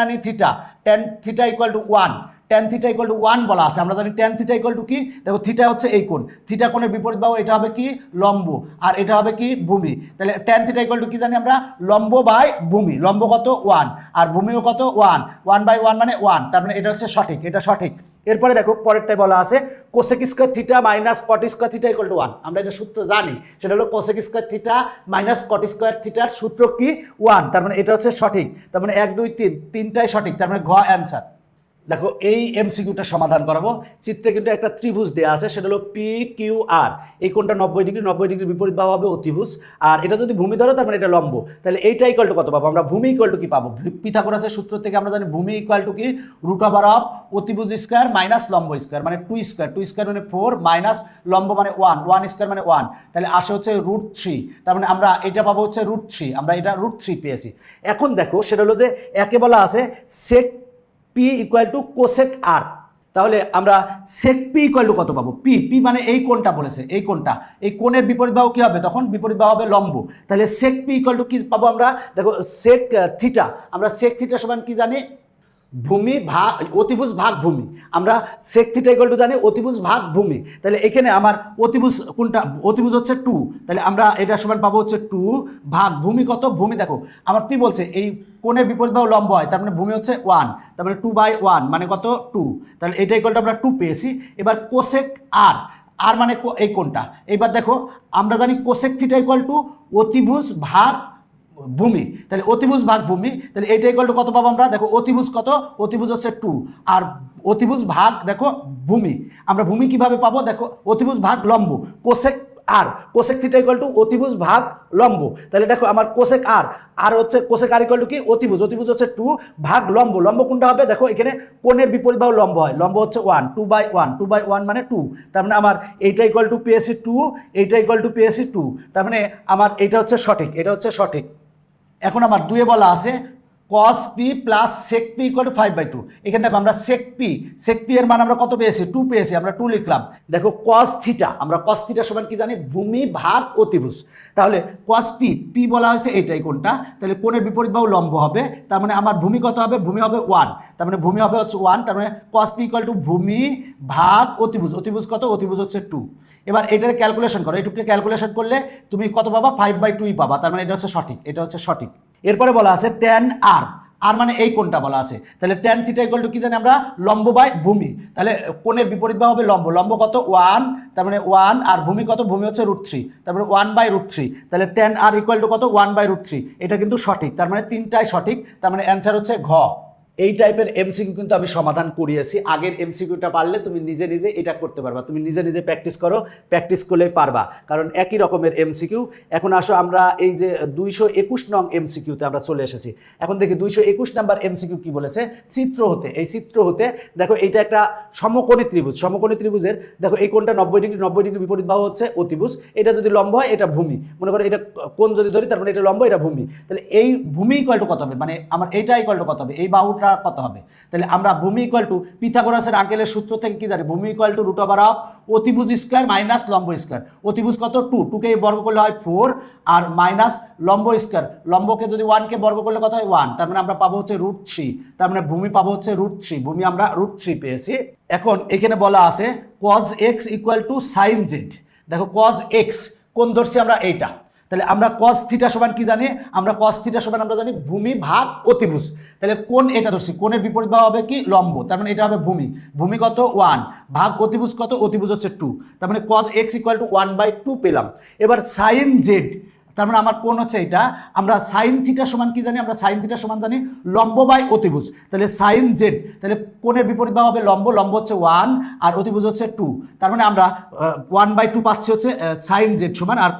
1, tan θ = 1 বলা আছে। আমরা জানি tan θ = কি? দেখো থিটা হচ্ছে এই কোণ, থিটা কোণের বিপরীত বাহু এটা হবে কি? লম্ব, আর এটা হবে কি? ভূমি। তাহলে tan θ = কি জানি আমরা? লম্ব বাই ভূমি। লম্ব কত? 1, আর ভূমিও কত? 1/1 মানে 1, তার মানে এটা হচ্ছে সঠিক, এটা সঠিক। এরপরে দেখো পরেরটাই বলা আছে কোসেক স্কয়ার থিটা মাইনাস কট স্কয়ার থিটা = 1। আমরা এটা সূত্র জানি, সেটা হলো কোসেক স্কয়ার থিটা মাইনাস কট স্কয়ার থিটার সূত্র কি? 1, তার মানে এটা হচ্ছে সঠিক। তার মানে 1 2 3 তিনটাই সঠিক, তার মানে ঘ অ্যান্সার। দেখো এই এমসিকিউটা সমাধান করাবো। চিত্রে কিন্তু একটা ত্রিভুজ দেওয়া আছে, সেটা হলো PQR। এই কোণটা 90 ডিগ্রির বিপরীত বাহু হবে অতিভুজ, আর এটা যদি ভূমি ধরো তার মানে এটা লম্ব। তাহলে এইটা = কত পাবো আমরা? ভূমি = কি পাবো? পিথাগোরাসের সূত্র থেকে আমরা জানি ভূমি = কি? √ অতিভুজ স্কয়ার মাইনাস লম্ব স্কয়ার, মানে 2 স্কয়ার মানে 4 মাইনাস লম্ব মানে 1 স্কয়ার মানে 1, তাহলে আসে হচ্ছে √3। তার মানে আমরা এটা পাবো হচ্ছে √3, আমরা এটা √3 পেয়েছি। এখন দেখো সেটা হলো যে একে বলা আছে sec p = cosec r। তাহলে আমরা sec p = কত পাবো? p মানে এই কোণটা বলেছে, এই কোণটা, এই কোণের বিপরীত বাহু কি হবে? তখন বিপরীত বাহু হবে লম্ব। তাহলে sec p = কি পাবো আমরা? দেখো sec θ, আমরা sec θ সমান কি জানি? ভূমি ভাগ অতিভুজ ভাগ ভূমি, আমরা সেক থিটা ইকুয়াল টু জানি অতিভুজ ভাগ ভূমি, তাহলে এখানে আমার অতিভুজ কোনটা, অতিভুজ হচ্ছে 2, তাহলে আমরা এটা সমান পাবো হচ্ছে 2 ভাগ ভূমি কত, ভূমি দেখো আমার কি বলছে এই কোণের বিপরীত বাহু লম্ব হয়, তার মানে ভূমি হচ্ছে 1, তার মানে 2/1 মানে কত 2, তাহলে এটা ইকুয়াল টু আমরা 2 পেয়েছি। এবার কোসেক আর, আর মানে এই কোণটা, এবার দেখো আমরা জানি কোসেক থিটা ইকুয়াল টু অতিভুজ ভাগ ভূমি, তাহলে অতিভুজ ভাগ ভূমি, তাহলে এইটা ইকুয়াল টু কত পাবো আমরা, দেখো অতিভুজ কত, অতিভুজ হচ্ছে 2 আর অতিভুজ ভাগ দেখো ভূমি, আমরা ভূমি কিভাবে পাবো, দেখো অতিভুজ ভাগ লম্ব, কোসেক আর, কোসেক থিটা ইকুয়াল টু অতিভুজ ভাগ লম্ব, তাহলে দেখো আমার কোসেক আর, আর হচ্ছে কোসেক আর ইকুয়াল টু কি অতিভুজ, অতিভুজ হচ্ছে 2 ভাগ লম্ব, লম্ব কোনটা হবে, দেখো এখানে কোণের বিপরীত বাহু লম্ব হয়, লম্ব হচ্ছে 1, 2/1, 2/1 মানে 2, তার মানে আমার এইটা ইকুয়াল টু পেয়েছি 2, এইটা ইকুয়াল টু পেয়েছি 2, তার মানে আমার এটা হচ্ছে সঠিক, এটা হচ্ছে সঠিক। এখন আমার দুয়ে বলা আছে cos p plus sec p equal to 5/2, এখানে দেখো আমরা sec p এর মান আমরা কত পেয়েছি, 2 পেয়েছি, আমরা 2 লিখলাম। দেখো cos থিটা, আমরা cos থিটা সমান কি জানি, ভূমি ভাগ অতিভুজ, তাহলে cos p বলা হয়েছে এইটাই কোনটা, তাহলে কোণের বিপরীত বাহু লম্ব হবে, তার মানে আমার ভূমি কত হবে, ভূমি হবে 1, তার মানে ভূমি হবে হচ্ছে 1, তার মানে cos p ইকুয়াল টু ভূমি ভাগ অতিভুজ, অতিভুজ কত, অতিভুজ হচ্ছে 2। এবার এটার ক্যালকুলেশন করো, এটুকুকে ক্যালকুলেশন করলে তুমি কত পাবা, 5/2 পাবা, তার মানে এটা হচ্ছে সঠিক, এটা হচ্ছে সঠিক। এরপরে বলা আছে ট্যান আর, আর মানে এই কোণটা বলা আছে, তাহলে ট্যান থিটা ইকুয়াল টু কি জানি আমরা, লম্ব বাই ভূমি, তাহলে কোণের বিপরীত বাহু হবে লম্ব, লম্ব কত 1, তার মানে 1 আর ভূমি কত, ভূমি হচ্ছে √3, তারপরে 1/√3, তাহলে ট্যান আর ইকুয়াল টু কত 1/√3, এটা কিন্তু সঠিক, তার মানে তিনটাই সঠিক, তার মানে অ্যান্সার হচ্ছে ঘ। এই টাইপের এমসিকিউ কিন্তু আমি সমাধান করিয়েছি, আগের এমসিকিউটা পারলে তুমি নিজে নিজে এটা করতে পারবা, তুমি নিজে নিজে প্র্যাকটিস করো, প্র্যাকটিস করলেই পারবা, কারণ একই রকমের এমসিকিউ। এখন আসো আমরা এই যে 221 নং এমসিকিউতে আমরা চলে এসেছি। এখন দেখি 221 নাম্বার এমসিকিউ কি বলেছে, চিত্র হতে, এই চিত্র হতে দেখো এইটা একটা সমকোণী ত্রিভুজ, সমকোণী ত্রিভুজের দেখো এই কোণটা 90 ডিগ্রি, 90 ডিগ্রি বিপরীত বাহু হচ্ছে অতিভুজ, এটা যদি লম্ব হয় এটা ভূমি, মনে করো এটা কোণ যদি ধরি তার মানে এটা লম্ব, এটা ভূমি, তাহলে এই ভূমি ইকুয়াল টু কত হবে, মানে আমার এইটা ইকুয়াল টু কত হবে, এই বাহুটা কত হবে, তাহলে আমরা ভূমি ইকুয়াল টু পিথাগোরাসের আঙ্কেলের সূত্র থেকে কি জানি, ভূমি ইকুয়াল টু √অফ অতিভুজ স্কয়ার মাইনাস লম্ব স্কয়ার, অতিভুজ কত 2, 2কে বর্গ করলে হয় 4 আর মাইনাস লম্ব স্কয়ার, লম্বকে যদি 1কে বর্গ করলে কত হয় 1, তার মানে আমরা পাবো হচ্ছে √3, তার মানে ভূমি পাবো হচ্ছে √3, ভূমি আমরা √3 পেয়েছি। এখন এখানে বলা আছে cos x equal to sin z, দেখো cos x কোন ধরছি আমরা এইটা, তাহলে আমরা cos থিটা সমান কি জানি, আমরা cos থিটা সমান আমরা জানি ভূমি ভাগ অতিভুজ, তাহলে কোণ এটা ধরছি, কোণের বিপরীত বাহু হবে কি লম্ব, তার মানে এটা হবে ভূমি, ভূমি কত 1 ভাগ অতিভুজ কত, অতিভুজ হচ্ছে 2, তার মানে cos x ইকুয়াল টু 1/2 পেলাম। এবার sin z, তার মানে আমার কোণ হচ্ছে এটা, আমরা sin থিটা সমান কি জানি, আমরা sin থিটা সমান জানি লম্ব বাই অতিভুজ, তাহলে sin z, তাহলে কোণের বিপরীত বাহু হবে লম্ব, লম্ব হচ্ছে 1 আর অতিভুজ হচ্ছে 2, তার মানে আমরা 1/2 পাচ্ছি হচ্ছে sin z সমান, আর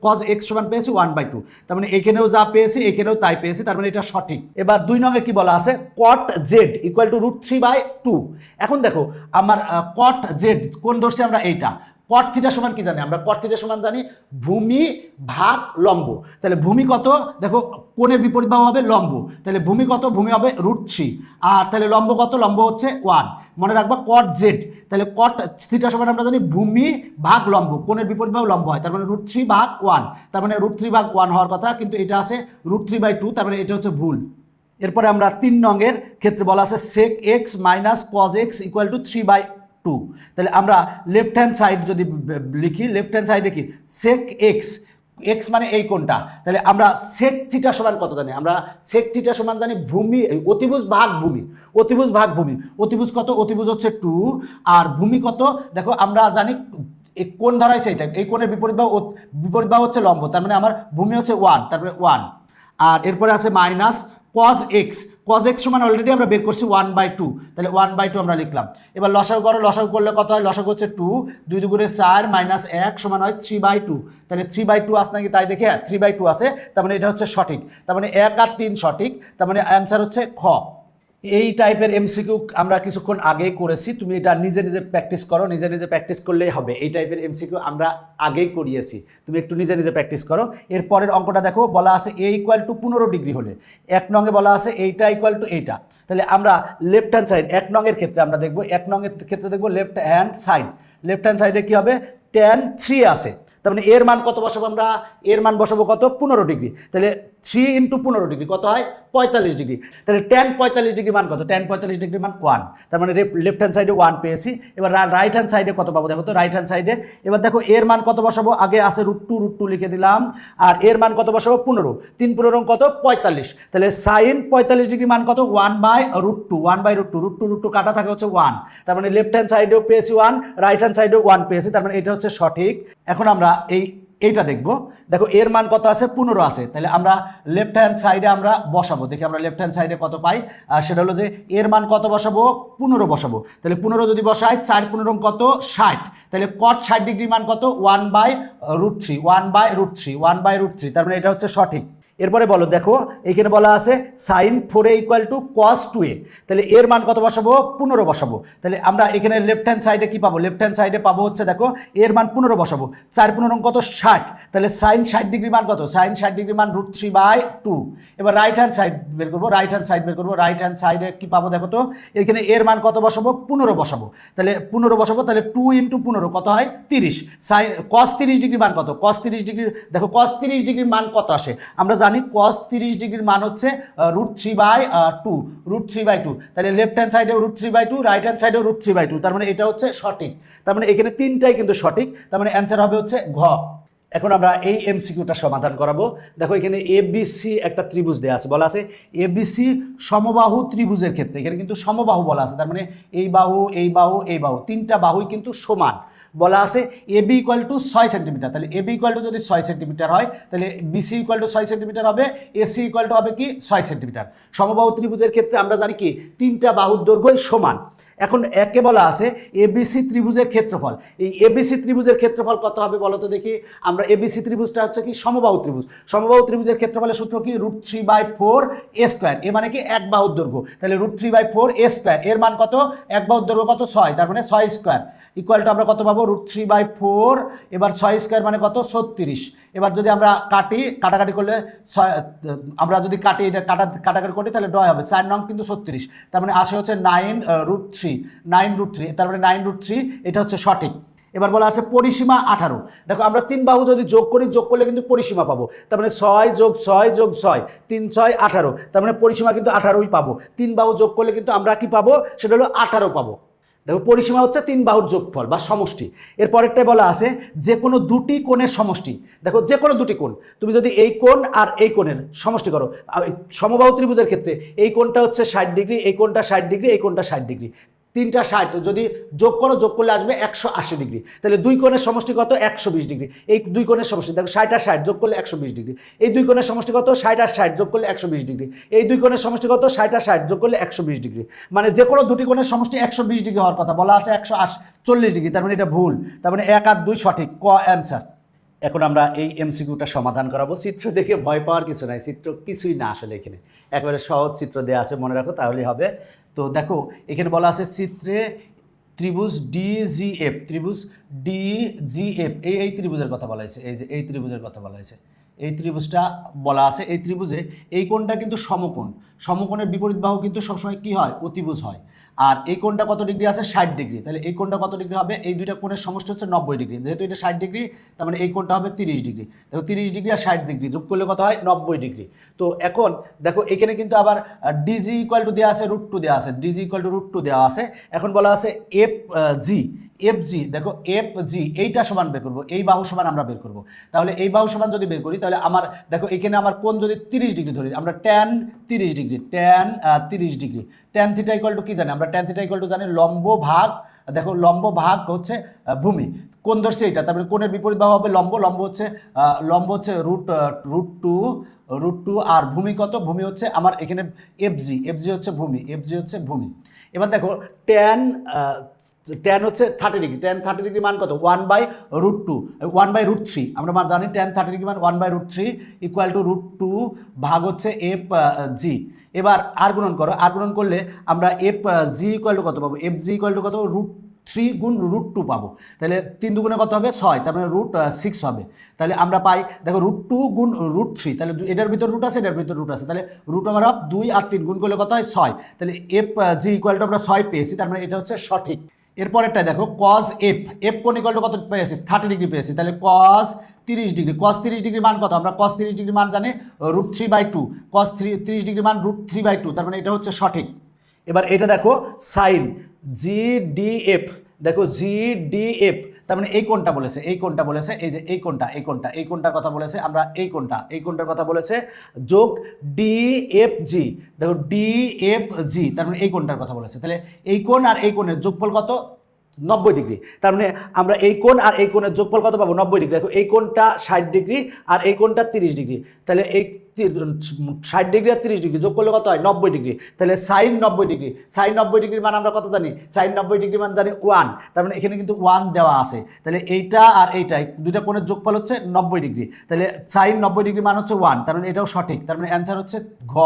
cos x সমান পেয়েছি 1/2, তার মানে এখানেও যা পেয়েছি এখানেও তাই পেয়েছি, তার মানে এটা সঠিক। এবার 2 নঙ্গে কি বলা আছে, cot z ইকুয়াল টু √3/2। এখন দেখো আমার cot z কোণ ধরছি আমরা এইটা, cot থিটা সমান কি জানি, আমরা cot থিটা সমান জানি ভূমি ভাগ লম্ব, তাহলে ভূমি কত, দেখো কোণের বিপরীত বাহু হবে লম্ব, তাহলে ভূমি কত, ভূমি হবে √3 আর তাহলে লম্ব কত, লম্ব হচ্ছে 1, মনে রাখবা cot z, তাহলে cot থিটা সমান আমরা জানি ভূমি ভাগ লম্ব, কোণের বিপরীত বাহু লম্ব হয়, তার মানে √3/1, তার মানে √3/1 হওয়ার কথা, কিন্তু এটা আছে √3/2, তার মানে এটা হচ্ছে ভুল। এরপরে আমরা 3 নঙ্গের ক্ষেত্রে বলা আছে sec x minus cos x equal to 3/2, তাহলে আমরা লেফট হ্যান্ড সাইড যদি লিখি, লেফট হ্যান্ড সাইডে কি sec x, x মানে এই কোণটা, তাহলে আমরা sec থিটা সমান কত জানি, আমরা sec থিটা সমান জানি ভূমি অতিভুজ ভাগ ভূমি, অতিভুজ ভাগ ভূমি, অতিভুজ কত, অতিভুজ হচ্ছে 2 আর ভূমি কত, দেখো আমরা জানি এই কোণ ধরাইছে এটা, এই কোণের বিপরীত বাহু হচ্ছে লম্ব, তার মানে আমার ভূমি হচ্ছে 1, তারপরে 1 আর এরপরে আছে minus cos x, cos x সমান অলরেডি আমরা বের করছি 1/2, তাহলে 1/2 আমরা লিখলাম। এবার লসাগু করো, লসাগু করলে কত হয়, লসাগু হচ্ছে 2, 2 দুগুণে 4 মাইনাস 1 সমান হয় 3/2, তাহলে 3/2 আসে নাকি তাই দেখে 3/2 আছে, তার মানে এটা হচ্ছে সঠিক, তার মানে 1 আর 3 সঠিক, তার মানে অ্যান্সার হচ্ছে খ। এই টাইপের এমসিকিউ আমরা কিছুক্ষণ আগেই করেছি, তুমি এটা নিজে নিজে প্র্যাকটিস করো, নিজে নিজে প্র্যাকটিস করলেই হবে, এই টাইপের এমসিকিউ আমরা আগেই করিয়েছি, তুমি একটু নিজে নিজে প্র্যাকটিস করো। এরপরের অঙ্কটা দেখো, বলা আছে a ইকুয়াল টু 15 ডিগ্রি হলে, 1 নঙ্গে বলা আছে এইটা ইকুয়াল টু এইটা, তাহলে আমরা লেফট হ্যান্ড সাইড 1 নঙ্গের ক্ষেত্রে আমরা দেখবো, 1 নঙ্গের ক্ষেত্রে দেখবো লেফট হ্যান্ড সাইডে কী হবে, tan 3 আছে, তার মানে এর মান কত বসাবো আমরা, এর মান বসাবো কত 15 ডিগ্রি, তাহলে 3 × 15 ডিগ্রি কত হয় 45 ডিগ্রি। তাহলে tan 45 ডিগ্রি মান কত, tan 45 ডিগ্রি মান 1, তার মানে লেফট হ্যান্ড সাইডে 1 পেয়েছি। এবার রাইট হ্যান্ড সাইডে কত পাবো দেখো তো, রাইট হ্যান্ড সাইডে এবার দেখো এর মান কত বসাবো, আগে আছে √2 লিখে দিলাম, আর এর মান কত বসাবো 15, 3 × 15 কত 45, তাহলে সাইন 45 ডিগ্রি মান কত 1/√2, 1/√2 কাটা থাকে হচ্ছে 1, তার মানে লেফট হ্যান্ড সাইডেও পেয়েছি 1, রাইট হ্যান্ড সাইডেও 1 পেয়েছি, তার মানে এটা হচ্ছে সঠিক। এখন আমরা এইটা দেখবো, দেখো এর মান কত আছে 15 আছে, তাহলে আমরা লেফট হ্যান্ড সাইডে আমরা বসাবো, দেখি আমরা লেফট হ্যান্ড সাইডে কত পাই, আর সেটা হলো যে এর মান কত বসাবো 15 বসাবো, তাহলে 15 যদি বসাই 4 × 15 কত 60, তাহলে cot 60 ডিগ্রি মান কত 1/√3, 1/√3, তার মানে এটা হচ্ছে সঠিক। এরপরে বলো দেখো এইখানে বলা আছে sin 4a = cos 2a, তাহলে এর মান কত বসাবো 15 বসাবো, তাহলে আমরা এখানে লেফট হ্যান্ড সাইডে কি পাবো, লেফট হ্যান্ড সাইডে পাবো হচ্ছে দেখো এর মান 15 বসাবো, 4 × 15 কত 60, তাহলে sin 60 ডিগ্রি মান কত, sin 60 ডিগ্রি মান √3/2। এবার রাইট হ্যান্ড সাইড বের করবো, রাইট হ্যান্ড সাইডে কি পাবো দেখো তো, এখানে এর মান কত বসাবো 15 বসাবো, তাহলে 15 বসাবো, তাহলে 2 × 15 কত হয় 30, cos 30 ডিগ্রি মান কত, cos 30 ডিগ্রি দেখো cos 30 ডিগ্রির মান কত আসে, আমরা জানি cos 30 ডিগ্রির মান হচ্ছে √3/2, তাহলে লেফট হ্যান্ড সাইডেও √3/2, রাইট হ্যান্ড সাইডেও √3/2, তার মানে এটা হচ্ছে সঠিক। তার মানে এখানে তিনটাই কিন্তু সঠিক, তার মানে অ্যান্সার হবে হচ্ছে ঘ। এখন আমরা এই এমসিকিউটা সমাধান করাবো। দেখো এখানে এবিসি একটা ত্রিভুজ দেওয়া আছে, বলা আছে এবিসি সমবাহু ত্রিভুজের ক্ষেত্রে, এখানে কিন্তু সমবাহু বলা আছে, তার মানে এই বাহু এই বাহু এই বাহু তিনটা বাহুই কিন্তু সমান, বলা আছে এবি = 6 সেন্টিমিটার, তাহলে এবি = যদি 6 সেন্টিমিটার হয় তাহলে বিসি = 6 সেন্টিমিটার হবে, এসি হবে কি 6 সেন্টিমিটার। সমবাহু ত্রিভুজের ক্ষেত্রে আমরা জানি কি তিনটা বাহুর দৈর্ঘ্যই সমান। এখন একে বলা আছে এবিসি ত্রিভুজের ক্ষেত্রফল, এই এবিসি ত্রিভুজের ক্ষেত্রফল কত হবে বলো তো দেখি, আমরা এবিসি ত্রিভুজটা হচ্ছে কি সমবাহু ত্রিভুজ, সমবাহু ত্রিভুজের ক্ষেত্রফলের সূত্র কি √3/4a², এ মানে কি এক বাহুর দৈর্ঘ্য, তাহলে √3/4a², এর মান কত এক বাহুর দৈর্ঘ্য কত 6, তার মানে 6² আমরা কত পাবো √3/4, এবার 6² মানে কত 36, এবার যদি আমরা কাটাকাটি করলে আমরা যদি কাটি এটা কাটাকাটি করি তাহলে ডয় হবে 4 নং কিন্তু 36, তার মানে আসে হচ্ছে 9√3, তার মানে 9√3, এটা হচ্ছে সঠিক। এবার বলা আছে পরিসীমা 18, দেখো আমরা তিন বাহু যদি যোগ করলে কিন্তু পরিসীমা পাবো, তার মানে 6 + 6 + 6 3 × 6 = 18, তার মানে পরিসীমা কিন্তু 18ই পাবো, তিন বাহু যোগ করলে কিন্তু আমরা কি পাবো সেটা হলো 18 পাবো। দেখো পরিসীমা হচ্ছে তিন বাহুর যোগফল বা সমষ্টি। এর পরেরটাই বলা আছে যে কোনো দুটি কোণের সমষ্টি, দেখো যে কোনো দুটি কোণ, তুমি যদি এই কোণ আর এই কোণের সমষ্টি করো, সমবাহু ত্রিভুজের ক্ষেত্রে এই কোণটা হচ্ছে 60 ডিগ্রি, এই কোণটা 60 ডিগ্রি, এই কোণটা 60 ডিগ্রি, তিনটা 60 যদি যোগ করলে আসবে 180 ডিগ্রি, তাহলে দুই কোণের সমষ্টি কত 120 ডিগ্রি, এই দুই কোণের সমষ্টি দেখো 60 আর 60 যোগ করলে 120 ডিগ্রি, এই দুই কোণের সমষ্টি কত 60 আর 60 যোগ করলে 120 ডিগ্রি, এই দুই কোণের সমষ্টি কত 60 আর 60 যোগ করলে 120 ডিগ্রি, মানে যে কোনো দুটি কোণের সমষ্টি 120 ডিগ্রি হওয়ার কথা, বলা আছে 140 ডিগ্রি, তার মানে এটা ভুল, তার মানে 1 আর 2 সঠিক, ক অ্যান্সার। এখন আমরা এই এমসিকিউটা সমাধান করাবো। চিত্র দেখে ভয় পাওয়ার কিছু নাই, চিত্র কিছুই না আসলে, এখানে একেবারে সহজ চিত্র দেওয়া আছে, মনে রাখো তাহলেই হবে। তো দেখো এখানে বলা আছে চিত্রে ত্রিভুজ ডিজিএফ, এই ত্রিভুজের কথা বলা হয়েছে, এই যে এই ত্রিভুজের কথা বলা হয়েছে, এই ত্রিভুজটা বলা আছে, এই ত্রিভুজে এই কোণটা কিন্তু সমকোণ, সমকোণের বিপরীত বাহু কিন্তু সবসময় কি হয় অতিভুজ হয়, আর এই কোণটা কত ডিগ্রি আছে 60 ডিগ্রি, তাহলে এই কোণটা কত ডিগ্রি হবে, এই দুইটা কোণের সমষ্টি হচ্ছে 90 ডিগ্রি, যেহেতু এটা 60 ডিগ্রি তার মানে এই কোণটা হবে 30 ডিগ্রি, দেখো 30 ডিগ্রি আর 60 ডিগ্রি যোগ করলে কত হয় 90 ডিগ্রি। তো এখন দেখো এখানে কিন্তু আবার ডিজি = দেওয়া আছে √2 দেওয়া আছে, ডিজি = √2 দেওয়া আছে। এখন বলা আছে এফজি, দেখো এফজি এইটা সমান বের করবো, এই বাহু সমান আমরা বের করবো, তাহলে এই বাহু সমান যদি বের করি তাহলে আমার দেখো এখানে আমার কোণ যদি 30 ডিগ্রি ধরি, আমরা tan 30 degree, tan 30 degree, tan θ = কি জানি আমরা, tan θ = জানি লম্ব ভাগ, দেখো লম্ব ভাগ হচ্ছে ভূমি, কোণ ধরছে এটা, তারপরে কোণের বিপরীত বাহু হবে লম্ব হচ্ছে √2 আর ভূমি কত, ভূমি হচ্ছে আমার এখানে এফজি হচ্ছে ভূমি, এবার দেখো tan হচ্ছে 30 ডিগ্রি, tan 30 ডিগ্রি মান কত 1/√3, আমরা জানি tan 30 ডিগ্রি মান 1/√3 = √2 ভাগ হচ্ছে এফ জি। এবার আর গুণন করো, আর গুণন করলে আমরা এফ জি = কত পাবো, এফ জি = কত √3 × √2 পাবো, তাহলে 3 দুগুণে কত হবে 6, তার মানে √6 হবে, তাহলে আমরা পাই দেখো √2 × √3, তাহলে এটার ভিতর রুট আছে, এটার ভিতর রুট আছে, তাহলে √2 আর 3 গুণ করলে কত হয় 6, তাহলে এফ জি = আমরা 6 পেয়েছি, তার মানে এটা হচ্ছে সঠিক। এরপরেরটা দেখো cos এফ কোণ = কত পেয়েছি 30 ডিগ্রি পেয়েছি, তাহলে cos 30 ডিগ্রি। কস 30 ডিগ্রি মান কত? আমরা কস 30 ডিগ্রি মান জানি √3/2, কস 30 ডিগ্রি মান √3/2, তার মানে এটা হচ্ছে সঠিক। এবার এটা দেখো সাইন GDF, দেখো GDF, তার মানে এই কোণটা বলেছে, এই কোণটা বলেছে, এই যে এই কোণটা, এই কোণটা, এই কোণটার কথা বলেছে, আমরা এই কোণটা, এই কোণটার কথা বলেছে, যোগ DFG, দেখো DFG, তার মানে এই কোণটার কথা বলেছে। তাহলে এই কোণ আর এই কোণের যোগফল কত? 90 ডিগ্রি। তার মানে আমরা এই কোণ আর এই কোণের যোগফল কত পাবো? 90 ডিগ্রি। দেখো এই কোণটা 60 ডিগ্রি আর এই কোণটা 30 ডিগ্রি, তাহলে এই 60 ডিগ্রি আর 30 ডিগ্রি যোগ করলে কত হয়? 90 ডিগ্রি। তাহলে সাইন 90 ডিগ্রি, সাইন 90 ডিগ্রির মান আমরা কত জানি? সাইন 90 ডিগ্রির মান জানি 1, তার মানে এখানে কিন্তু 1 দেওয়া আছে। তাহলে এইটা আর এইটা দুইটা কোণের যোগফল হচ্ছে 90 ডিগ্রি, তাহলে সাইন 90 ডিগ্রি মান হচ্ছে 1, তার মানে এটাও সঠিক। তার মানে অ্যান্সার হচ্ছে ঘ।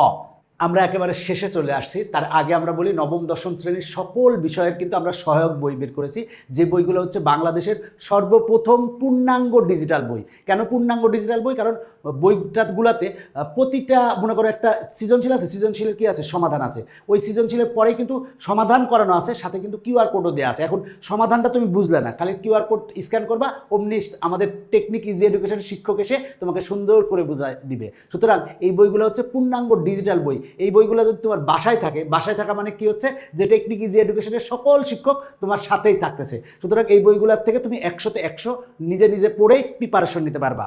আমরা একেবারে শেষে চলে আসছি, তার আগে আমরা বলি নবম দশম শ্রেণীর সকল বিষয়ের কিন্তু আমরা সহায়ক বই বের করেছি, যে বইগুলো হচ্ছে বাংলাদেশের সর্বপ্রথম পূর্ণাঙ্গ ডিজিটাল বই। কেন পূর্ণাঙ্গ ডিজিটাল বই? কারণ বইটাগুলোতে প্রতিটা মনে করো একটা সৃজনশীল আছে, সৃজনশীলের কি আছে? সমাধান আছে। ওই সৃজনশীলের পরেই কিন্তু সমাধান করানো আছে, সাথে কিন্তু কিউআর কোডও দেওয়া আছে। এখন সমাধানটা তুমি বুঝলে না, খালি কিউআর কোড স্ক্যান করবা, অমনি আমাদের টেকনিক ইজি এডুকেশন শিক্ষক এসে তোমাকে সুন্দর করে বুঝাই দিবে। সুতরাং এই বইগুলো হচ্ছে পূর্ণাঙ্গ ডিজিটাল বই। এই বইগুলো যদি তোমার বাসায় থাকে, বাসায় থাকা মানে কি হচ্ছে? যে টেকনিক ইজি এডুকেশনের সকল শিক্ষক তোমার সাথেই থাকতেছে। সুতরাং এই বইগুলোর থেকে তুমি 100তে 100 নিজে নিজে পড়েই প্রিপারেশন নিতে পারবা।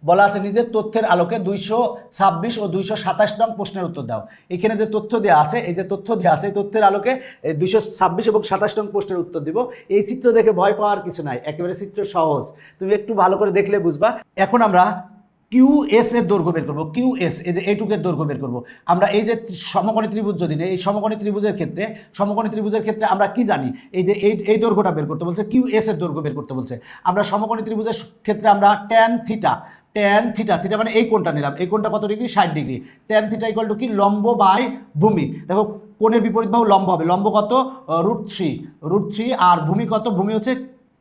বলা আছে নিজের তথ্যের আলোকে 226 ও 227 নং প্রশ্নের উত্তর দাও। এখানে যে তথ্য দেওয়া আছে, এই যে তথ্য দেওয়া আছে, এই তথ্যের আলোকে 226 এবং 27 নং প্রশ্নের উত্তর দিব। এই চিত্র দেখে ভয় পাওয়ার কিছু নাই, একেবারে চিত্র সহজ, তুমি একটু ভালো করে দেখলে বুঝবা। এখন আমরা QS এর দৈর্ঘ্য বের করবো। QS, এই যে এইটুকের দৈর্ঘ্য বের করবো। আমরা এই যে সমকোণী ত্রিভুজ যদি নেই, এই সমকোণী ত্রিভুজের ক্ষেত্রে আমরা কি জানি? এই যে এই দৈর্ঘ্যটা বের করতে বলছে, QS এর দৈর্ঘ্য বের করতে বলছে। আমরা সমকোণী ত্রিভুজের ক্ষেত্রে আমরা tan থিটা মানে এই কোণটা নিলাম, এই কোণটা কত degree? 60 degree. tan theta equal two কি? লম্ব বাই ভূমি। দেখো কোণের বিপরীত বাহু লম্ব হবে, লম্ব কত? √3, আর ভূমি কত? ভূমি হচ্ছে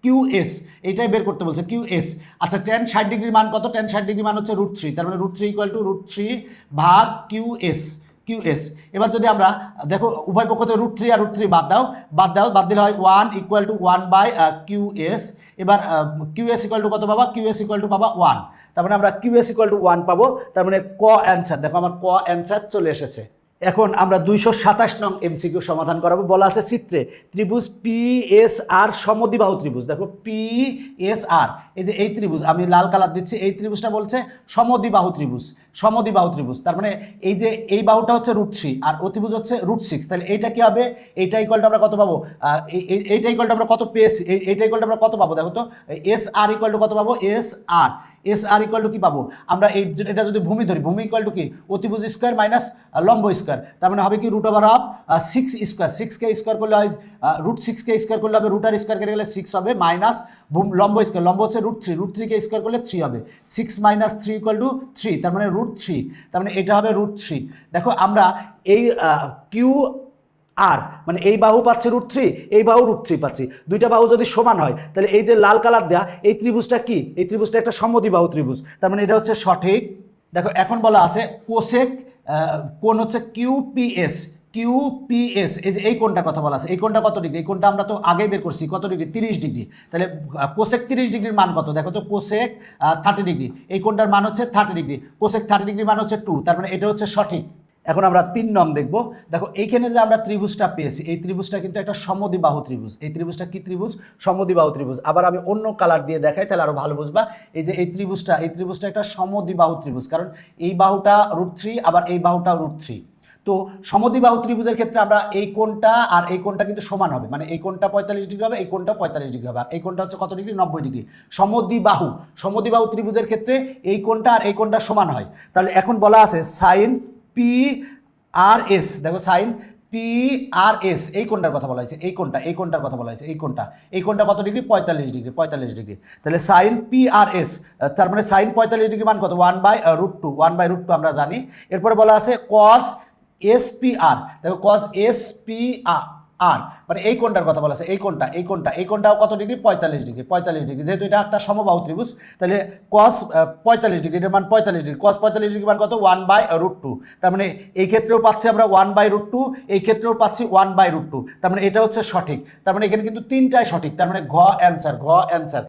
QS, এইটাই বের করতে বলছে QS। আচ্ছা tan 60 ডিগ্রির মান কত? tan 60 ডিগ্রি মান হচ্ছে √3, তার মানে √3 ইকুয়াল টু √3 ভাগ QS। এবার যদি আমরা দেখো উভয় পক্ষ থেকে √3 আর √3 বাদ দিলে হয় 1 ইকুয়াল টু 1/QS। এবার QS ইকুয়াল টু কত পাবা? QS ইকুয়াল টু পাবা 1, তার মানে আমরা QS ইকুয়াল টু 1 পাবো। তার মানে ক অ্যান্সার, দেখো আমার ক অ্যান্সার চলে এসেছে। এখন আমরা 227 নং MCQ সমাধান করাবো। বলা আছে চিত্রে ত্রিভুজ PSR সমদ্বিবাহু ত্রিভুজ। দেখো PSR, এই যে এই ত্রিভুজ আমি লাল কালার দিচ্ছি, এই ত্রিভুজটা বলছে সমদ্বিবাহু ত্রিভুজ। তার মানে এই যে এই বাহুটা হচ্ছে √3 আর অতিভুজ হচ্ছে √6, তাহলে এইটা কি হবে? এইটা ইকুয়ালটা আমরা কত পাবো? এইটা ইকুয়ালটা আমরা কত পেয়েছি? এইটা ইকুয়ালটা আমরা কত পাবো? দেখো তো SR ইকুয়াল টু কত পাবো? SR ইকুয়াল টু কি পাবো? আমরা এটা যদি ভূমি ধরি, ভূমি ইকুয়াল টু কি? অতিভুজ স্কোয়ার মাইনাস লম্ব স্কোয়ার, তার মানে হবে কি? √6 স্কোয়ার, 6কে স্কোয়ার করলে হয় √6কে স্কোয়ার করলে হবে √আর স্কোয়ার কেটে গেলে 6 হবে, মাইনাস লম্ব স্কোয়ার, লম্ব হচ্ছে √3কে স্কোয়ার করলে 3 হবে, 6 - 3 ইকুয়াল টু 3, তার মানে √3, তার মানে এটা হবে √3। দেখো আমরা এই আর মানে এই বাহু পাচ্ছি √3, এই বাহু √3 পাচ্ছি, দুইটা বাহু যদি সমান হয় তাহলে এই যে লাল কালার দেয়া এই ত্রিভুজটা কি? এই ত্রিভুজটা একটা সমদ্বিবাহু ত্রিভুজ, তার মানে এটা হচ্ছে সঠিক। দেখো এখন বলা আছে কোসেক কোণ হচ্ছে QPS, এই যে এই কোণটার কথা বলা আছে, এই কোণটা কত ডিগ্রি? এই কোণটা আমরা তো আগেই বের করছি, কত ডিগ্রি? 30 ডিগ্রি। তাহলে কোসেক 30 ডিগ্রির মান কত? দেখো তো কোসেক 30 ডিগ্রি, এই কোণটার মান হচ্ছে 30 ডিগ্রি, কোসেক 30 ডিগ্রির মান হচ্ছে 2, তার মানে এটা হচ্ছে সঠিক। এখন আমরা 3 নং দেখব। দেখো এইখানে যে আমরা ত্রিভুজটা পেয়েছি, এই ত্রিভুজটা কিন্তু একটা সমদ্বিবাহু ত্রিভুজ। এই ত্রিভুজটা কি ত্রিভুজ? সমদ্বিবাহু ত্রিভুজ। আবার আমি অন্য কালার দিয়ে দেখাই, তাহলে আরো ভালো বুঝবা। এই যে এই ত্রিভুজটা একটা সমদ্বিবাহু ত্রিভুজ, কারণ এই বাহুটা √3 আবার এই বাহুটা √3। তো সমদ্বিবাহু ত্রিভুজের ক্ষেত্রে আমরা এই কোণটা আর এই কোণটা কিন্তু সমান হবে, মানে এই কোণটা 45 ডিগ্রি হবে, এই কোণটা 45 ডিগ্রি হবে, আর এই কোণটা হচ্ছে কত ডিগ্রি? 90 ডিগ্রি। সমদ্বিবাহু ত্রিভুজের ক্ষেত্রে এই কোণটা আর এই কোণটা সমান হয়। তাহলে এখন বলা আছে সাইন PRS, দেখো সাইন PRS, এই কোণটার কথা বলা হয়েছে, এই কোণটার কথা বলা হয়েছে, এই কোণটা কত ডিগ্রি? 45 ডিগ্রি। তাহলে সাইন PRS, তার মানে সাইন 45 ডিগ্রি মান কত? 1/√2 আমরা জানি। এরপরে বলা আছে cos SPR, দেখো cos SPR মানে এই কোণটার কথা বলা আছে, এই কোণটাও কত ডিগ্রি? 45 ডিগ্রি। যেহেতু এটা একটা সমবাহু ত্রিভুজ, তাহলে cos 45 ডিগ্রি, এর মান 45 ডিগ্রি, cos 45 ডিগ্রি মান কত? 1/√2, তার মানে এই ক্ষেত্রেও পাচ্ছি আমরা 1/√2, এই ক্ষেত্রেও পাচ্ছি 1/√2, তার মানে এটা হচ্ছে সঠিক। তার মানে এখানে কিন্তু তিনটাই সঠিক, তার মানে ঘ অ্যান্সার।